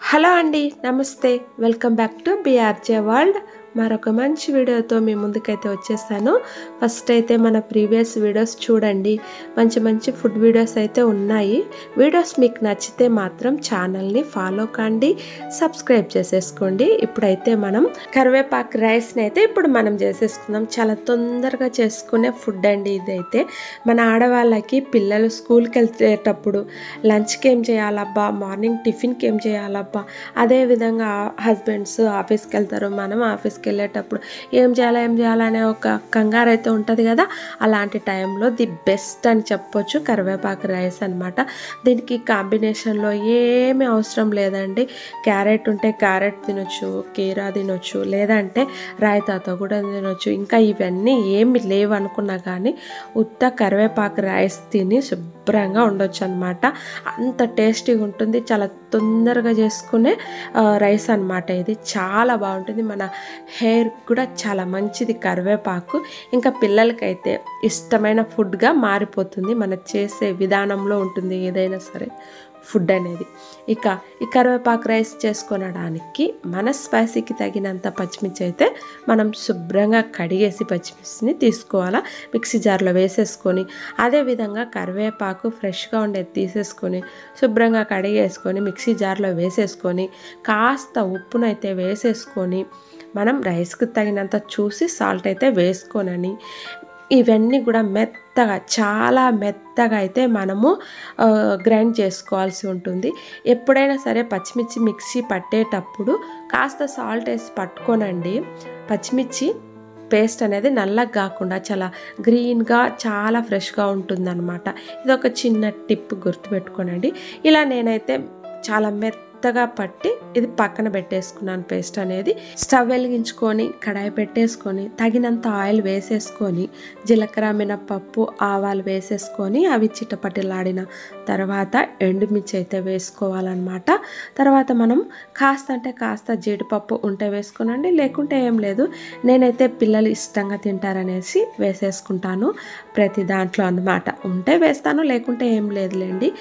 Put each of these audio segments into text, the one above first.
Hello అండి, నమస్తే. Welcome back to BRJ world. మరొక మంచి వీడియోతో మీ ముందుకైతే వచ్చేసాను. ఫస్ట్ అయితే మన ప్రీవియస్ వీడియోస్ చూడండి. మంచి మంచి ఫుడ్ వీడియోస్ అయితే ఉన్నాయి. వీడియోస్ మీకు నచ్చితే మాత్రం ఛానల్ని ఫాలో కండి, సబ్స్క్రైబ్ చేసేసుకోండి. ఇప్పుడైతే మనం కరివేపాకు రైస్ని అయితే ఇప్పుడు మనం చేసేసుకుందాం. చాలా తొందరగా చేసుకునే ఫుడ్ అండి ఇదైతే. మన ఆడవాళ్ళకి పిల్లలు స్కూల్కి వెళ్తేటప్పుడు లంచ్కి ఏం చేయాలబ్బా, మార్నింగ్ టిఫిన్కి ఏం చేయాలబ్బా, అదేవిధంగా హస్బెండ్స్ ఆఫీస్కి వెళ్తారు, మనం ఆఫీస్కి వెళ్ళేటప్పుడు ఏం చేయాలనే ఒక కంగారు అయితే ఉంటుంది కదా. అలాంటి టైంలో ది బెస్ట్ అని చెప్పొచ్చు కరివేపాకు రైస్ అనమాట. దీనికి కాంబినేషన్లో ఏమీ అవసరం లేదండి. క్యారెట్ ఉంటే క్యారెట్ తినొచ్చు, కీరా తినొచ్చు, లేదంటే రాయితాతో కూడా తినొచ్చు. ఇంకా ఇవన్నీ ఏమి లేవు అనుకున్నా కానీ ఉత్త కరివేపాకు రైస్ తిని శుభ్రంగా ఉండొచ్చు అనమాట. అంత టేస్టీగా ఉంటుంది. చాలా తొందరగా చేసుకునే రైస్ అనమాట. ఇది చాలా బాగుంటుంది. మన హెయిర్ కూడా చాలా మంచిది కరివేపాకు. ఇంకా పిల్లలకైతే ఇష్టమైన ఫుడ్గా మారిపోతుంది. మన చేసే విధానంలో ఉంటుంది ఏదైనా సరే ఫుడ్ అనేది. ఇక ఈ కరివేపాకు రైస్ చేసుకొనడానికి మన స్పైసీకి తగినంత పచ్చిమిర్చి అయితే మనం శుభ్రంగా కడిగేసి పచ్చిమిర్చిని తీసుకోవాలా. మిక్సీ జార్లో వేసేసుకొని, అదేవిధంగా కరివేపాకు ఫ్రెష్గా ఉండేది తీసేసుకొని శుభ్రంగా కడిగేసుకొని మిక్సీ జార్లో వేసేసుకొని కాస్త ఉప్పునైతే వేసేసుకొని మనం రైస్కి తగినంత చూసి సాల్ట్ అయితే వేసుకోనని ఇవన్నీ కూడా మెత్తగా, చాలా మెత్తగా అయితే మనము గ్రైండ్ చేసుకోవాల్సి ఉంటుంది. ఎప్పుడైనా సరే పచ్చిమిర్చి మిక్సీ పట్టేటప్పుడు కాస్త సాల్ట్ వేసి పట్టుకోనండి. పచ్చిమిర్చి పేస్ట్ అనేది నల్లగా కాకుండా చాలా గ్రీన్గా, చాలా ఫ్రెష్గా ఉంటుందన్నమాట. ఇది ఒక చిన్న టిప్ గుర్తుపెట్టుకోనండి. ఇలా నేనైతే చాలా మెత్తగా పట్టి ఇది పక్కన పెట్టేసుకున్నాను పేస్ట్ అనేది. స్టవ్ వెలిగించుకొని కడాయి పెట్టేసుకొని తగినంత ఆయిల్ వేసేసుకొని జీలకర్ర, మినపప్పు, ఆవాలు వేసేసుకొని అవి చిటపటిలాడిన తర్వాత ఎండుమిర్చి అయితే వేసుకోవాలన్నమాట. తర్వాత మనం కాస్త జీడిపప్పు ఉంటే వేసుకోనండి, లేకుంటే ఏం లేదు. నేనైతే పిల్లలు ఇష్టంగా తింటారనేసి వేసేసుకుంటాను ప్రతి దాంట్లో అన్నమాట. ఉంటే వేస్తాను, లేకుంటే ఏం లేదులేండి.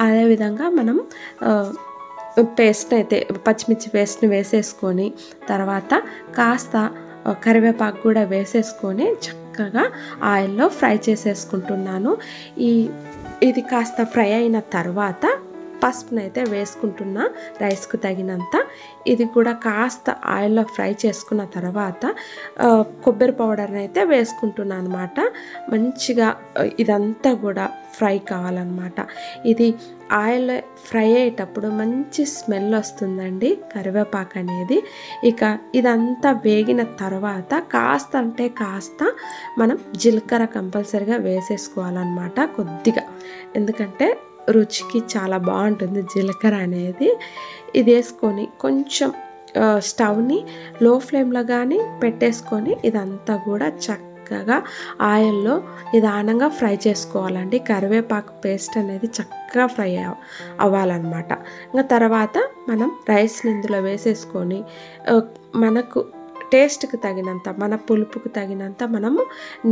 అదేవిధంగా మనం పేస్ట్ అయితే పచ్చిమిర్చి పేస్ట్ని వేసేసుకొని తర్వాత కాస్త కరివేపాకు కూడా వేసేసుకొని చక్కగా ఆయిల్లో ఫ్రై చేసేసుకుంటున్నాను. ఇది కాస్త ఫ్రై అయిన తర్వాత పసుపునైతే వేసుకుంటున్నా రైస్కు తగినంత. ఇది కూడా కాస్త ఆయిల్లో ఫ్రై చేసుకున్న తర్వాత కొబ్బరి పౌడర్ని అయితే వేసుకుంటున్నాను అనమాట. మంచిగా ఇదంతా కూడా ఫ్రై కావాలన్నమాట. ఇది ఆయిల్లో ఫ్రై అయ్యేటప్పుడు మంచి స్మెల్ వస్తుందండి కరివేపాకు అనేది. ఇక ఇదంతా వేగిన తర్వాత కాస్త మనం జీలకర్ర కంపల్సరిగా వేసేసుకోవాలన్నమాట కొద్దిగా. ఎందుకంటే రుచికి చాలా బాగుంటుంది జీలకర్ర అనేది. ఇది వేసుకొని కొంచెం స్టవ్ని లో ఫ్లేమ్లో కానీ పెట్టేసుకొని ఇదంతా కూడా చక్కగా ఆయిల్లో నిదానంగా ఫ్రై చేసుకోవాలండి. కరివేపాకు పేస్ట్ అనేది చక్కగా ఫ్రై అవ్వాలన్నమాట. ఇంకా తర్వాత మనం రైస్ని ఇందులో వేసేసుకొని మనకు టేస్ట్కి తగినంత, మన పులుపుకు తగినంత మనము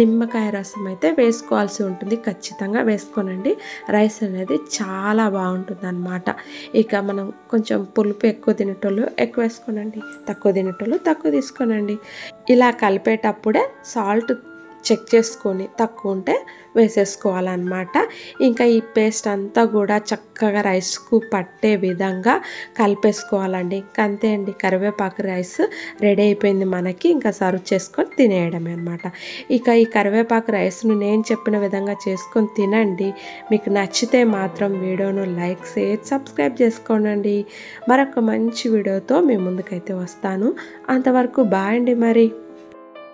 నిమ్మకాయ రసం అయితే వేసుకోవాల్సి ఉంటుంది. ఖచ్చితంగా వేసుకోనండి. రైస్ అనేది చాలా బాగుంటుంది అన్నమాట. ఇక మనం కొంచెం పులుపు ఎక్కువ తినేటోళ్ళు ఎక్కువ వేసుకోనండి, తక్కువ తినేటోళ్ళు తక్కువ తీసుకోనండి. ఇలా కలిపేటప్పుడే సాల్ట్ చెక్ చేసుకొని తక్కువ ఉంటే వేసేసుకోవాలన్నమాట. ఇంకా ఈ పేస్ట్ అంతా కూడా చక్కగా రైస్కు పట్టే విధంగా కలిపేసుకోవాలండి. ఇంకా అంతే అండి, కరివేపాకు రైస్ రెడీ అయిపోయింది మనకి. ఇంకా సర్వ్ చేసుకొని తినేయడమే అనమాట. ఇక ఈ కరివేపాకు రైస్ను నేను చెప్పిన విధంగా చేసుకొని తినండి. మీకు నచ్చితే మాత్రం వీడియోను లైక్, షేర్, సబ్స్క్రైబ్ చేసుకోనండి. మరొక మంచి వీడియోతో మీ ముందుకైతే వస్తాను. అంతవరకు బాయ్ అండి మరి.